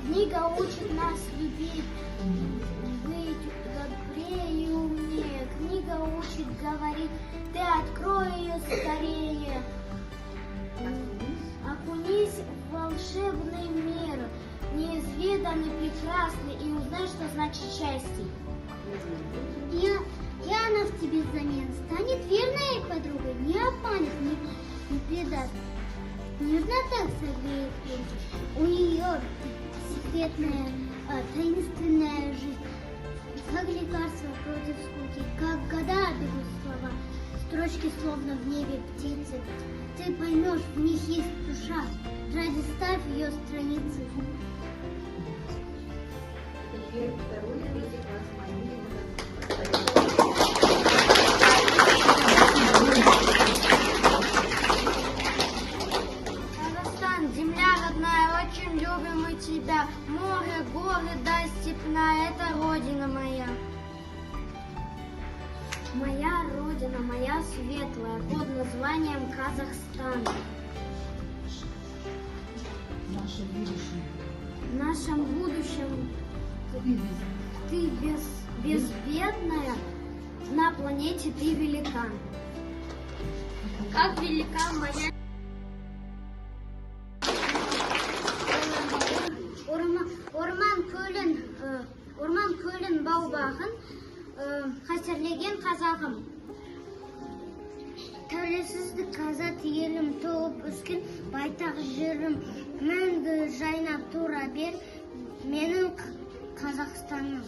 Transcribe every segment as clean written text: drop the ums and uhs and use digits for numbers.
Книга учит нас любить, быть добрее и умнее. Книга учит говорить, ты открой ее скорее. Окунись в волшебный мир, неизведанный, прекрасный, и узнай, что значит счастье. Яна в тебе взамен станет верной подругой, не обманет, не предаст. Нежно так согреет плечи. У нее секретная, таинственная жизнь. Как лекарство против скуки, как года бегут слова. Строчки словно в небе птицы. Ты поймешь, в них есть душа. Ради ставь ее страницы. Казахстан, земля родная, очень любим мы тебя. Море, горы, да степная, это родина моя. Моя родина, моя светлая, под названием Казахстан. Наше будущее. В нашем будущем ты безбедная, на планете ты великан. Как велика моя... Орман көлін бау-бағын қастерлеген қазағым. Тәуелсіздік азат елім туып өскен байтақ жерім, мәңгі жайнап тура бер менің Қазақстаным.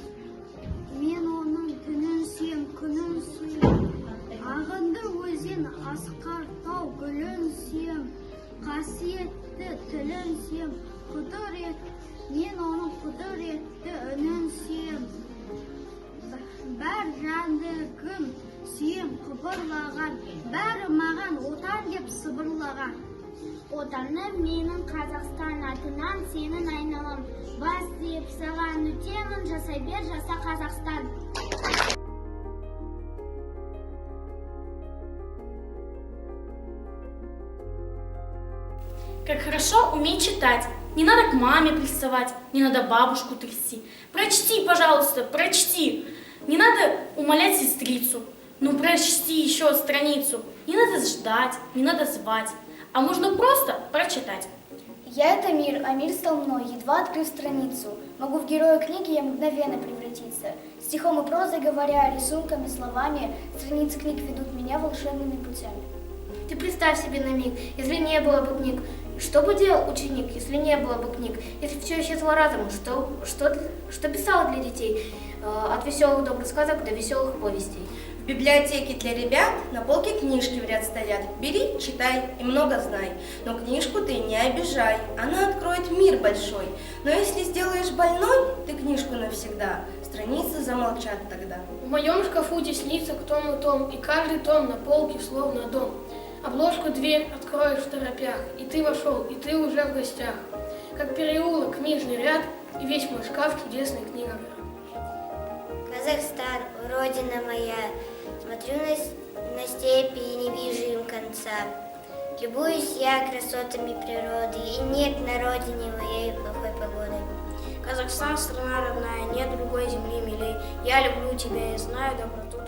Мен оның түнін сүйем, күнін сүйем, ағынды өзен, асқар тау гүлін сүйем, қасиетті тілін сүйем, мен оның құдіретті үнін сүйем. Бәр жанды күн сүйем құбырлаған, бәрі маған отан деп сыбырлаған. Отаным менің Қазақстан, атынан сенің айналам. Бас деп саған өтемін, жасай бер, жаса Қазақстан. Как хорошо уметь читать. Не надо к маме приставать, не надо бабушку трясти. Прочти, пожалуйста, прочти. Не надо умолять сестрицу. Ну, прочти еще страницу. Не надо ждать, не надо звать. А можно просто прочитать. Я — это мир, а мир стал мной, едва открыв страницу. Могу в героя книги я мгновенно превратиться. Стихом и прозой говоря, рисунками, словами, страницы книг ведут меня волшебными путями. Ты представь себе на миг, если не было бы книг, что бы делал ученик, если не было бы книг? Если все исчезло разом, что писал для детей? От веселых добрых сказок до веселых повестей. В библиотеке для ребят на полке книжки в ряд стоят. Бери, читай и много знай. Но книжку ты не обижай, она откроет мир большой. Но если сделаешь больной ты книжку навсегда, страницы замолчат тогда. В моем шкафу теснится к том и том, и каждый том на полке словно дом. Обложку дверь откроешь в торопях, и ты вошел, и ты уже в гостях. Как переулок, книжный ряд, и весь мой шкаф чудесный книгоград. Казахстан, родина моя, смотрю на степи и не вижу им конца. Любуюсь я красотами природы, и нет на родине моей плохой погоды. Казахстан, страна родная, нет другой земли милей. Я люблю тебя и знаю доброту